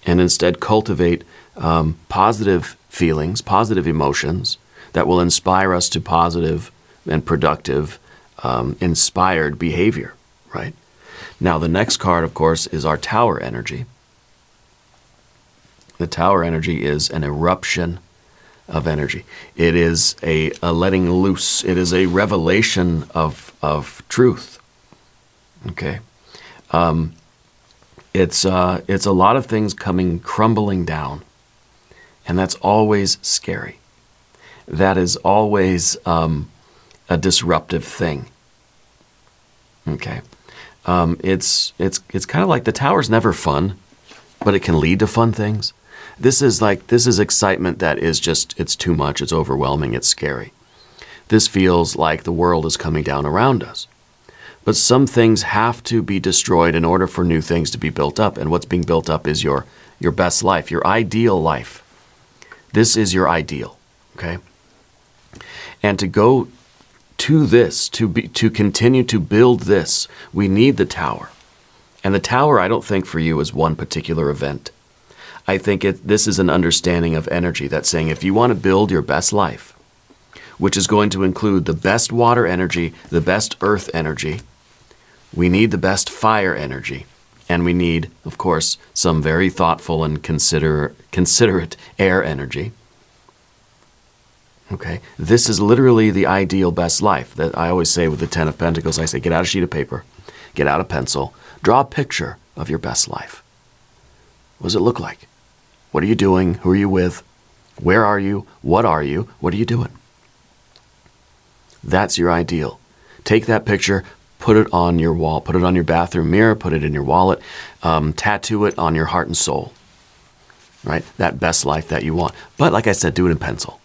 A: and instead cultivate positive feelings, positive emotions that will inspire us to positive and productive, inspired behavior, right? Now, the next card, of course, is our Tower energy. The Tower energy is an eruption of energy. It is a letting loose. It is a revelation of truth. Okay. It's a lot of things coming crumbling down, and that's always scary. That is always a disruptive thing. Okay. It's kind of like the tower's never fun, but it can lead to fun things. This is excitement that is just, it's too much, it's overwhelming, it's scary. This feels like the world is coming down around us. But some things have to be destroyed in order for new things to be built up. And what's being built up is your best life, your ideal life. This is your ideal, okay? And to go to this, to continue to build this, we need the tower. And the tower, I don't think for you is one particular event. I think this is an understanding of energy that's saying if you want to build your best life, which is going to include the best water energy, the best earth energy, we need the best fire energy, and we need, of course, some very thoughtful and considerate air energy. Okay, this is literally the ideal best life that I always say with the Ten of Pentacles. I say, get out a sheet of paper, get out a pencil, draw a picture of your best life. What does it look like? What are you doing? Who are you with? Where are you? What are you? What are you doing? That's your ideal. Take that picture, put it on your wall, put it on your bathroom mirror, put it in your wallet, tattoo it on your heart and soul, right? That best life that you want. But like I said, do it in pencil.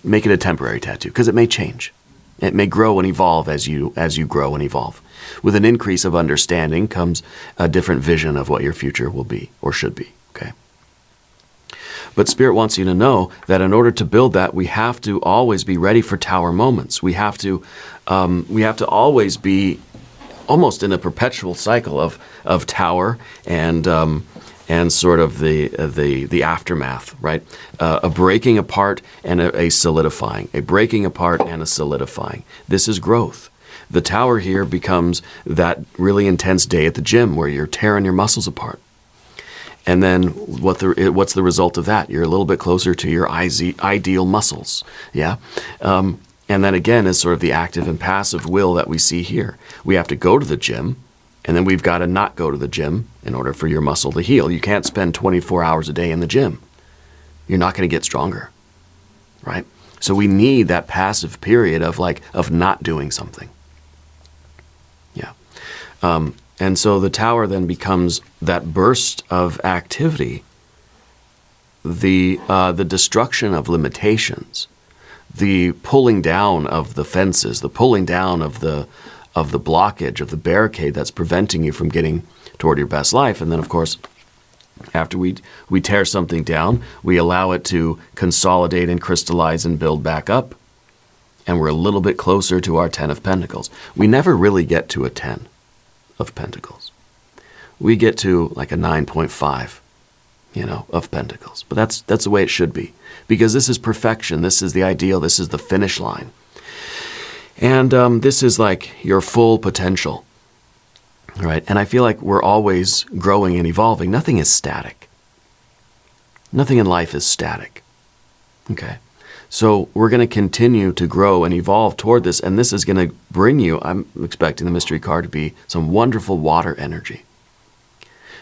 A: Make it a temporary tattoo because it may change. It may grow and evolve as you grow and evolve. With an increase of understanding comes a different vision of what your future will be or should be, okay? But Spirit wants you to know that in order to build that, we have to always be ready for tower moments. We have to always be almost in a perpetual cycle of tower and sort of the aftermath, right? A breaking apart and a solidifying, a breaking apart and a solidifying. This is growth. The tower here becomes that really intense day at the gym where you're tearing your muscles apart. And then what's the result of that? You're a little bit closer to your ideal muscles, yeah? And then again is sort of the active and passive will that we see here. We have to go to the gym, and then we've got to not go to the gym in order for your muscle to heal. You can't spend 24 hours a day in the gym. You're not going to get stronger, right? So we need that passive period of not doing something. Yeah. And so the tower then becomes that burst of activity, the destruction of limitations, the pulling down of the fences, the pulling down of the blockage, of the barricade that's preventing you from getting toward your best life. And then, of course, after we tear something down, we allow it to consolidate and crystallize and build back up. And we're a little bit closer to our 10 of Pentacles. We never really get to a 10 of Pentacles. We get to like a 9.5, of Pentacles. But that's the way it should be. Because this is perfection. This is the ideal. This is the finish line. And this is like your full potential, right? And I feel like we're always growing and evolving. Nothing is static. Nothing in life is static, okay? So we're going to continue to grow and evolve toward this, and this is going to bring you, I'm expecting the mystery card to be some wonderful water energy.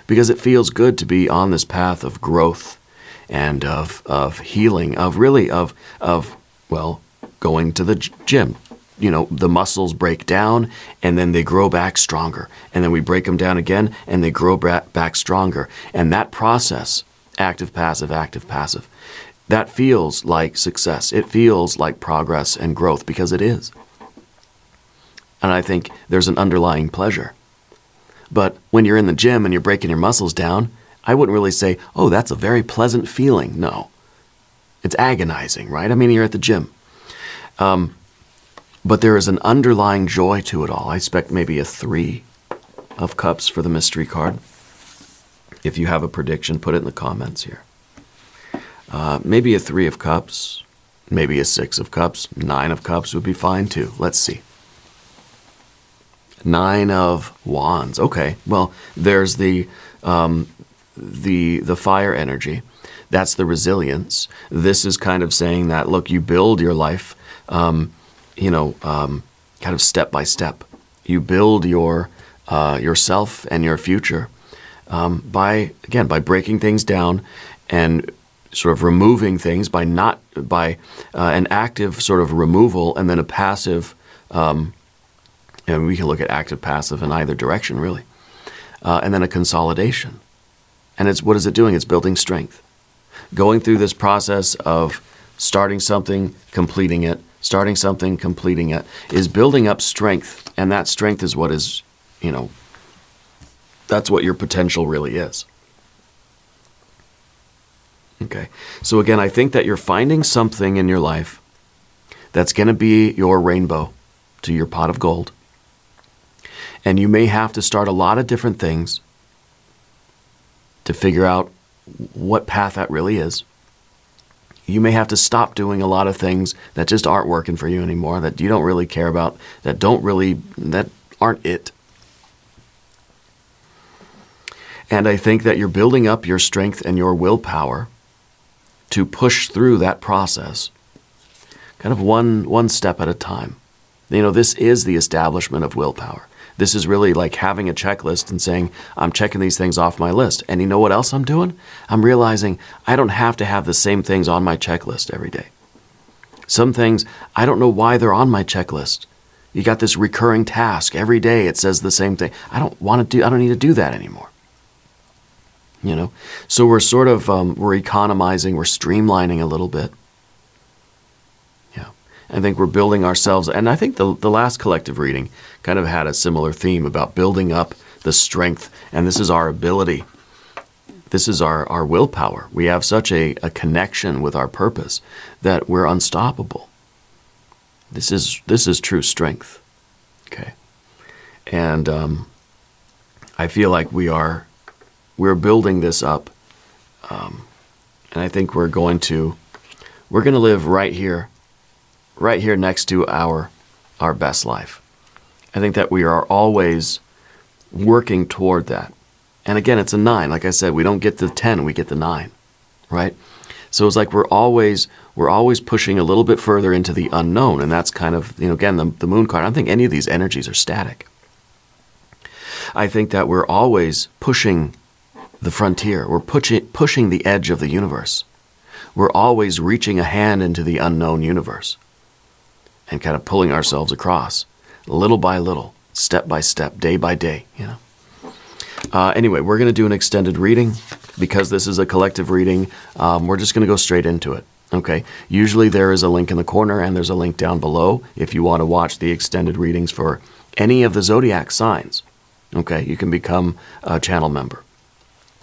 A: Because it feels good to be on this path of growth and of healing, of going to the gym. The muscles break down and then they grow back stronger. And then we break them down again and they grow back stronger. And that process, active, passive, that feels like success. It feels like progress and growth because it is. And I think there's an underlying pleasure. But when you're in the gym and you're breaking your muscles down, I wouldn't really say, oh, that's a very pleasant feeling. No. It's agonizing, right? I mean, you're at the gym. But there is an underlying joy to it all. I expect maybe a 3 of Cups for the mystery card. If you have a prediction, put it in the comments here. Maybe a 3 of Cups, maybe a 6 of Cups, 9 of Cups would be fine too. Let's see. 9 of Wands. Okay, well, there's the fire energy. That's the resilience. This is kind of saying that, look, you build your life, kind of step by step. You build yourself and your future by breaking things down and sort of removing things by an active sort of removal and then a passive. And we can look at active, passive in either direction, really, and then a consolidation. And what is it doing? It's building strength. Going through this process of starting something, completing it, starting something, completing it, is building up strength. And that strength is what is, that's what your potential really is. Okay. So again, I think that you're finding something in your life that's going to be your rainbow to your pot of gold. And you may have to start a lot of different things to figure out what path that really is. You may have to stop doing a lot of things that just aren't working for you anymore, that you don't really care about, that aren't it. And I think that you're building up your strength and your willpower to push through that process, kind of one step at a time. This is the establishment of willpower. This is really like having a checklist and saying, I'm checking these things off my list. And you know what else I'm doing? I'm realizing I don't have to have the same things on my checklist every day. Some things, I don't know why they're on my checklist. You got this recurring task. Every day it says the same thing. I don't need to do that anymore. So we're sort of, we're economizing, we're streamlining a little bit. I think we're building ourselves, and I think the last collective reading kind of had a similar theme about building up the strength, and this is our ability. This is our willpower. We have such a connection with our purpose that we're unstoppable. This is true strength. Okay. And I feel like we're building this up, and I think we're going to live right here next to our best life. I think that we are always working toward that. And again, it's a 9. Like I said, we don't get the 10, we get the 9, right? So it's like we're always pushing a little bit further into the unknown. And that's kind of, again, the moon card. I don't think any of these energies are static. I think that we're always pushing the frontier. We're pushing the edge of the universe. We're always reaching a hand into the unknown universe and kind of pulling ourselves across, little by little, step by step, day by day, Anyway, we're going to do an extended reading. Because this is a collective reading, we're just going to go straight into it, okay? Usually there is a link in the corner and there's a link down below if you want to watch the extended readings for any of the zodiac signs, okay? You can become a channel member.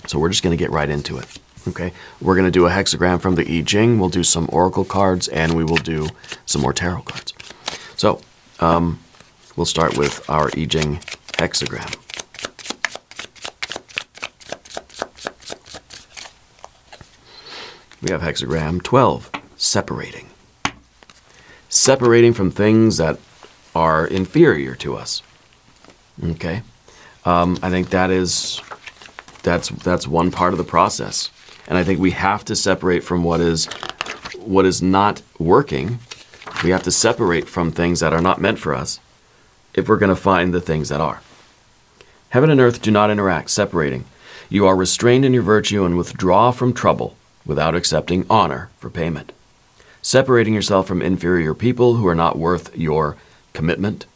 A: So we're just going to get right into it, okay? We're going to do a hexagram from the I Ching. We'll do some oracle cards, and we will do some more tarot cards. So we'll start with our I Ching hexagram. We have hexagram 12, separating. Separating from things that are inferior to us, okay? I think that's one part of the process. And I think we have to separate from what is not working. We have to separate from things that are not meant for us if we're going to find the things that are. Heaven and earth do not interact, separating. You are restrained in your virtue and withdraw from trouble without accepting honor for payment. Separating yourself from inferior people who are not worth your commitment.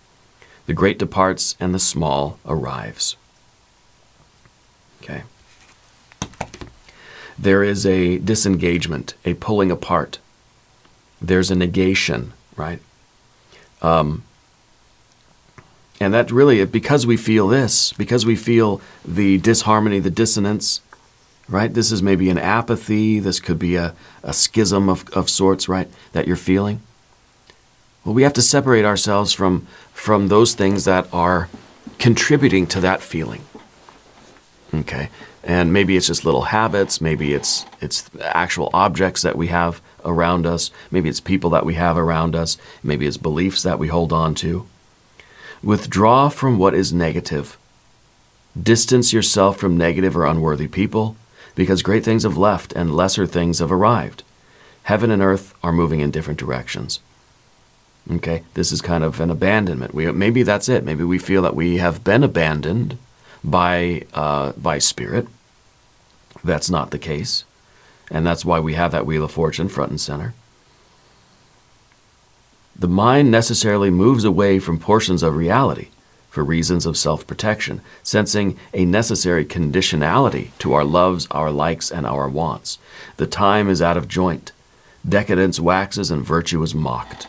A: The great departs and the small arrives. Okay. There is a disengagement, a pulling apart. There's a negation, right? And that really, because we feel this, because we feel the disharmony, the dissonance, right? This is maybe an apathy. This could be a schism of sorts, right, that you're feeling. Well, we have to separate ourselves from those things that are contributing to that feeling. Okay? And maybe it's just little habits. Maybe it's actual objects that we have around us. Maybe it's people that we have around us. Maybe it's beliefs that we hold on to. Withdraw from what is negative. Distance yourself from negative or unworthy people. because great things have left and lesser things have arrived. Heaven and earth are moving in different directions. Okay, this is kind of an abandonment. Maybe that's it. Maybe we feel that we have been abandoned by spirit. That's not the case. And that's why we have that Wheel of Fortune front and center. The mind necessarily moves away from portions of reality for reasons of self-protection, sensing a necessary conditionality to our loves, our likes, and our wants. The time is out of joint. Decadence waxes and virtue is mocked.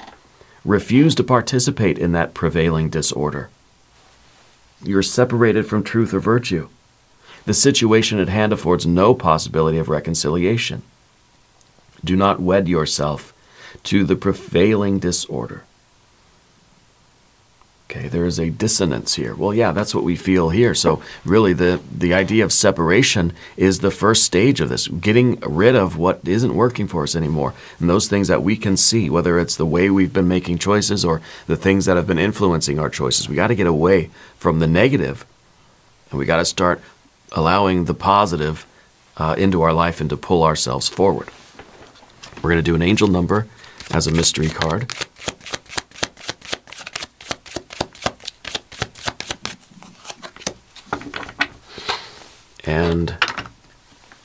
A: Refuse to participate in that prevailing disorder. You're separated from truth or virtue. The situation at hand affords no possibility of reconciliation. Do not wed yourself to the prevailing disorder. Okay, there is a dissonance here. Well, yeah, that's what we feel here. So really the idea of separation is the first stage of this, getting rid of what isn't working for us anymore. And those things that we can see, whether it's the way we've been making choices or the things that have been influencing our choices. We got to get away from the negative, and we got to start allowing the positive into our life and to pull ourselves forward. We're going to do an angel number as a mystery card. And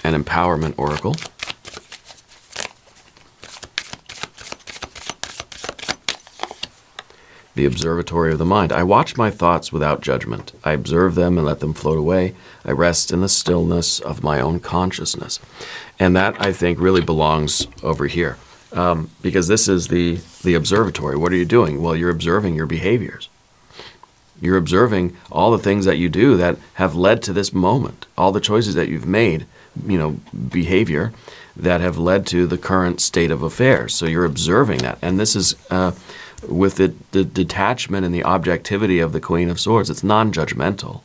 A: an empowerment oracle. The observatory of the mind. I watch my thoughts without judgment. I observe them and let them float away. I rest in the stillness of my own consciousness. And that, I think, really belongs over here. Because this is the observatory. What are you doing? Well, you're observing your behaviors. You're observing all the things that you do that have led to this moment, all the choices that you've made, behavior that have led to the current state of affairs. So you're observing that. And this is with the detachment and the objectivity of the Queen of Swords. It's non-judgmental.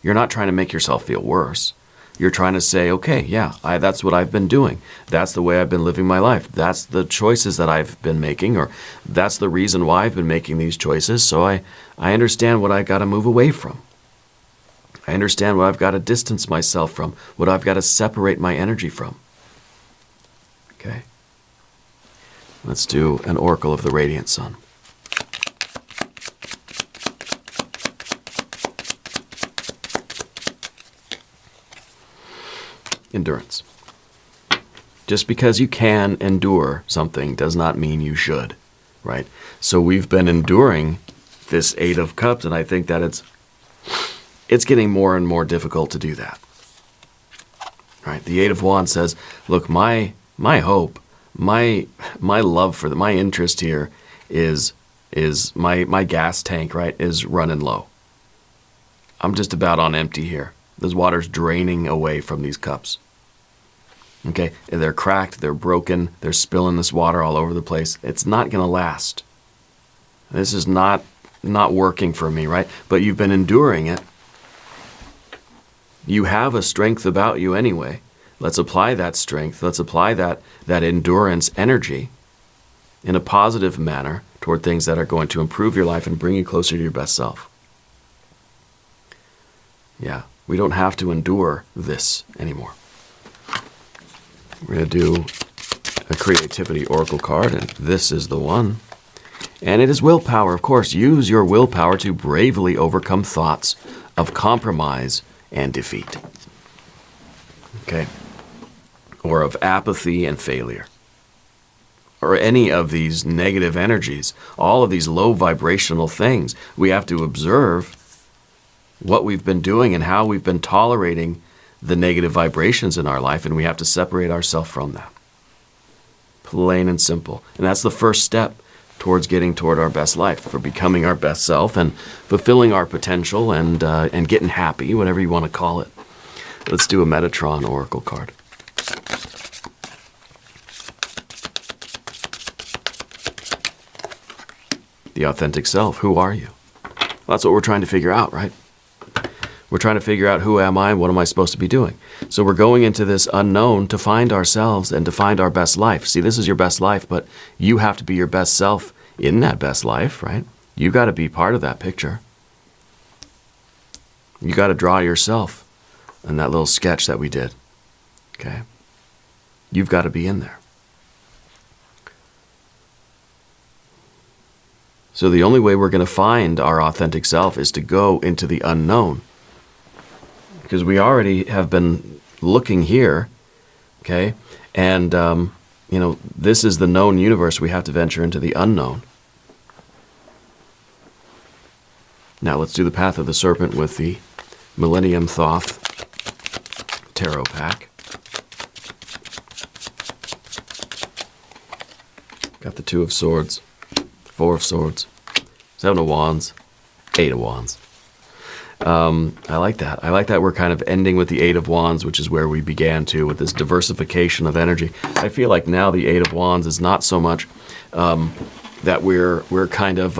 A: You're not trying to make yourself feel worse. You're trying to say, okay, yeah, that's what I've been doing. That's the way I've been living my life. That's the choices that I've been making, or that's the reason why I've been making these choices. So I understand what I've got to move away from. I understand what I've got to distance myself from, what I've got to separate my energy from. Okay? Let's do an oracle of the radiant sun. Endurance. Just because you can endure something does not mean you should, right? So we've been enduring this Eight of Cups, and I think that it's getting more and more difficult to do that. Right? The Eight of Wands says, look, my hope, my love for my interest here is my gas tank, right, is running low. I'm just about on empty here. This water's draining away from these cups. Okay, they're cracked, they're broken, they're spilling this water all over the place. It's not going to last. This is not working for me, right? But you've been enduring it. You have a strength about you anyway. Let's apply that strength. Let's apply that endurance energy in a positive manner toward things that are going to improve your life and bring you closer to your best self. Yeah, we don't have to endure this anymore. We're going to do a creativity oracle card, and this is the one. And it is willpower, of course. Use your willpower to bravely overcome thoughts of compromise and defeat. Okay? Or of apathy and failure. Or any of these negative energies, all of these low vibrational things. We have to observe what we've been doing and how we've been tolerating the negative vibrations in our life, and we have to separate ourselves from that. Plain and simple. And that's the first step towards getting toward our best life, for becoming our best self and fulfilling our potential and getting happy, whatever you want to call it. Let's do a Metatron oracle card. The authentic self. Who are you? Well, that's what we're trying to figure out, right? We're trying to figure out, who am I? What am I supposed to be doing? So we're going into this unknown to find ourselves and to find our best life. See, this is your best life, but you have to be your best self in that best life, right? You got to be part of that picture. You got to draw yourself in that little sketch that we did. Okay? You've got to be in there. So the only way we're going to find our authentic self is to go into the unknown. Because we already have been looking here, okay? And, this is the known universe. We have to venture into the unknown. Now let's do the Path of the Serpent with the Millennium Thoth Tarot pack. Got the Two of Swords, Four of Swords, Seven of Wands, Eight of Wands. I like that. I like that we're kind of ending with the Eight of Wands, which is where we began to, with this diversification of energy. I feel like now the Eight of Wands is not so much that we're kind of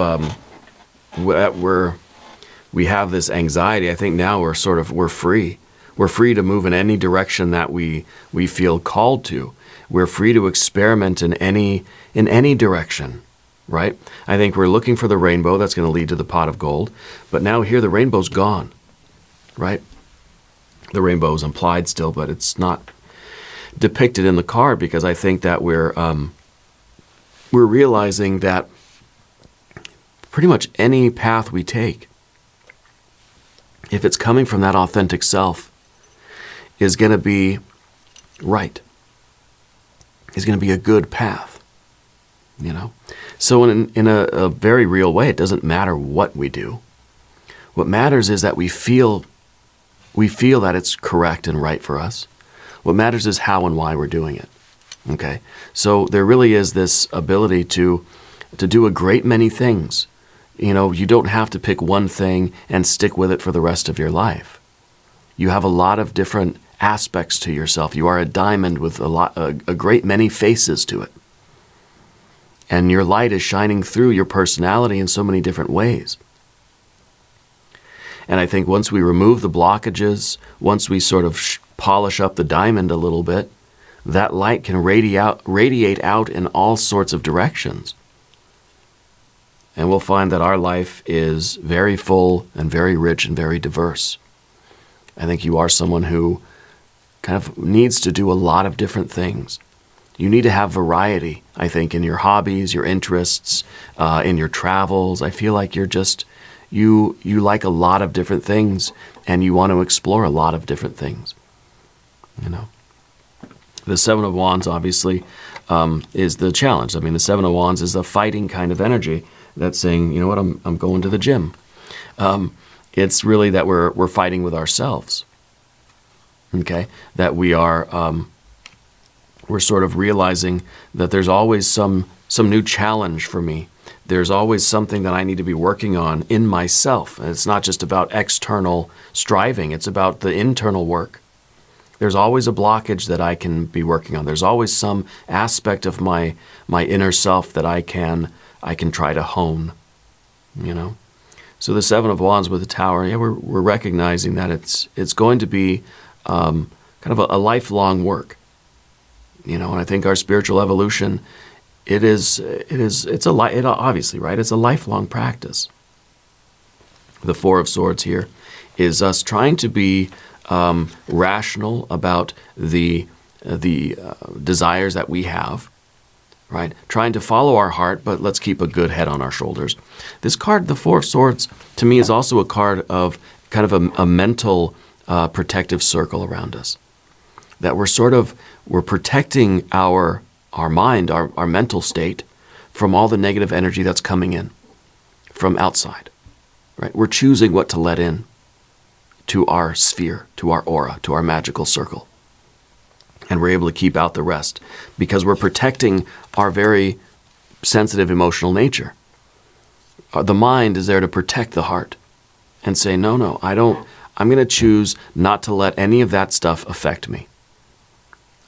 A: we have this anxiety. I think now we're free. We're free to move in any direction that we feel called to. We're free to experiment in any direction, right? I think we're looking for the rainbow that's going to lead to the pot of gold. But now here the rainbow's gone, right? The rainbow is implied still, but it's not depicted in the card, because I think that we're realizing that pretty much any path we take, if it's coming from that authentic self, is going to be right. Is going to be a good path, So in a very real way, it doesn't matter what we do. What matters is that we feel that it's correct and right for us. What matters is how and why we're doing it. Okay? So there really is this ability to do a great many things. You don't have to pick one thing and stick with it for the rest of your life. You have a lot of different aspects to yourself. You are a diamond with a great many faces to it. And your light is shining through your personality in so many different ways. And I think once we remove the blockages, once we sort of polish up the diamond a little bit, that light can radiate out in all sorts of directions. And we'll find that our life is very full and very rich and very diverse. I think you are someone who kind of needs to do a lot of different things. You need to have variety, I think, in your hobbies, your interests, in your travels. I feel like you like a lot of different things, and you want to explore a lot of different things. The Seven of Wands, obviously, is the challenge. I mean, the Seven of Wands is a fighting kind of energy that's saying, you know what, I'm going to the gym. It's really that we're fighting with ourselves. Okay, that we're sort of realizing that there's always some new challenge for me. There's always something that I need to be working on in myself. And it's not just about external striving, it's about the internal work. There's always a blockage that I can be working on. There's always some aspect of my inner self that I can try to hone, So the Seven of Wands with the Tower, we're recognizing that it's going to be kind of a lifelong work, and I think our spiritual evolution, obviously, right? It's a lifelong practice. The Four of Swords here is us trying to be rational about the desires that we have, right? Trying to follow our heart, but let's keep a good head on our shoulders. This card, the Four of Swords, to me is also a card of kind of a mental protective circle around us. That we're protecting our mind, our mental state, from all the negative energy that's coming in from outside, right? We're choosing what to let in to our sphere, to our aura, to our magical circle. And we're able to keep out the rest because we're protecting our very sensitive emotional nature. The mind is there to protect the heart and say, no, I'm going to choose not to let any of that stuff affect me.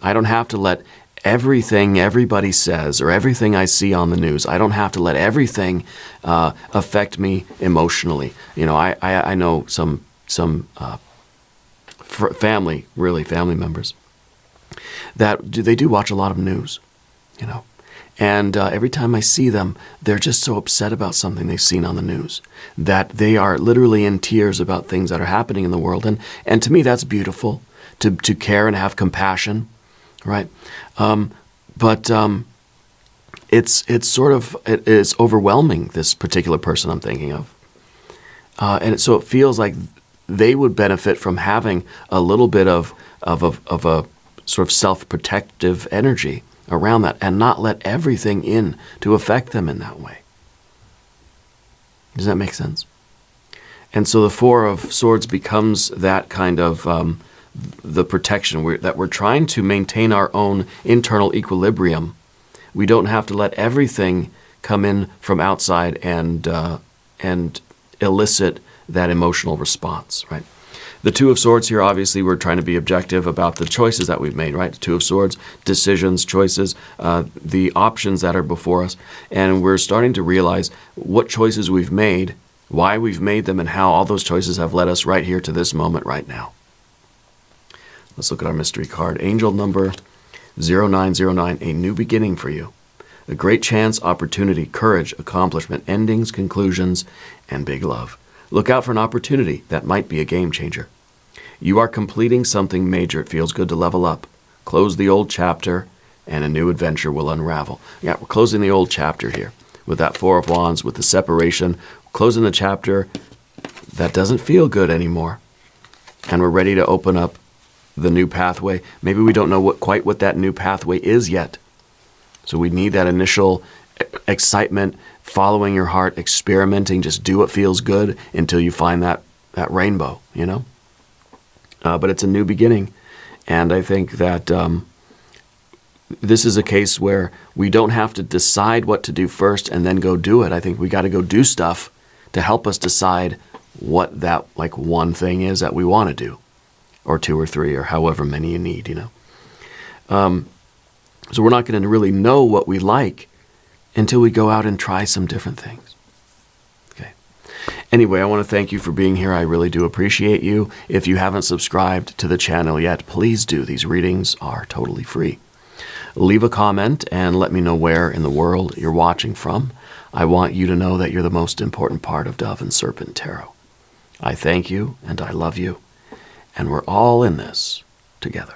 A: I don't have to let everything everybody says or everything I see on the news, I don't have to let everything affect me emotionally. I know some family members that they do watch a lot of news, and every time I see them, they're just so upset about something they've seen on the news that they are literally in tears about things that are happening in the world. And to me, that's beautiful. to care and have compassion, right? It is overwhelming, this particular person I'm thinking of. So it feels like they would benefit from having a little bit of a sort of self-protective energy around that and not let everything in to affect them in that way. Does that make sense? And so the Four of Swords becomes that kind of the protection that we're trying to maintain our own internal equilibrium. We don't have to let everything come in from outside and elicit that emotional response, right? The Two of Swords here, obviously, we're trying to be objective about the choices that we've made, right? The Two of Swords, decisions, choices, the options that are before us. And we're starting to realize what choices we've made, why we've made them, and how all those choices have led us right here to this moment right now. Let's look at our mystery card. Angel number 0909, a new beginning for you. A great chance, opportunity, courage, accomplishment, endings, conclusions, and big love. Look out for an opportunity that might be a game changer. You are completing something major. It feels good to level up. Close the old chapter, and a new adventure will unravel. Yeah, we're closing the old chapter here with that Four of Wands, with the separation, closing the chapter that doesn't feel good anymore. And we're ready to open up the new pathway. Maybe we don't know quite what that new pathway is yet. So we need that initial excitement, following your heart, experimenting, just do what feels good until you find that rainbow, you know? But it's a new beginning. And I think that this is a case where we don't have to decide what to do first and then go do it. I think we got to go do stuff to help us decide what that one thing is that we want to do, or two or three, or however many you need, you know? So we're not going to really know what we like until we go out and try some different things. Okay. Anyway, I want to thank you for being here. I really do appreciate you. If you haven't subscribed to the channel yet, please do. These readings are totally free. Leave a comment and let me know where in the world you're watching from. I want you to know that you're the most important part of Dove and Serpent Tarot. I thank you and I love you, and we're all in this together.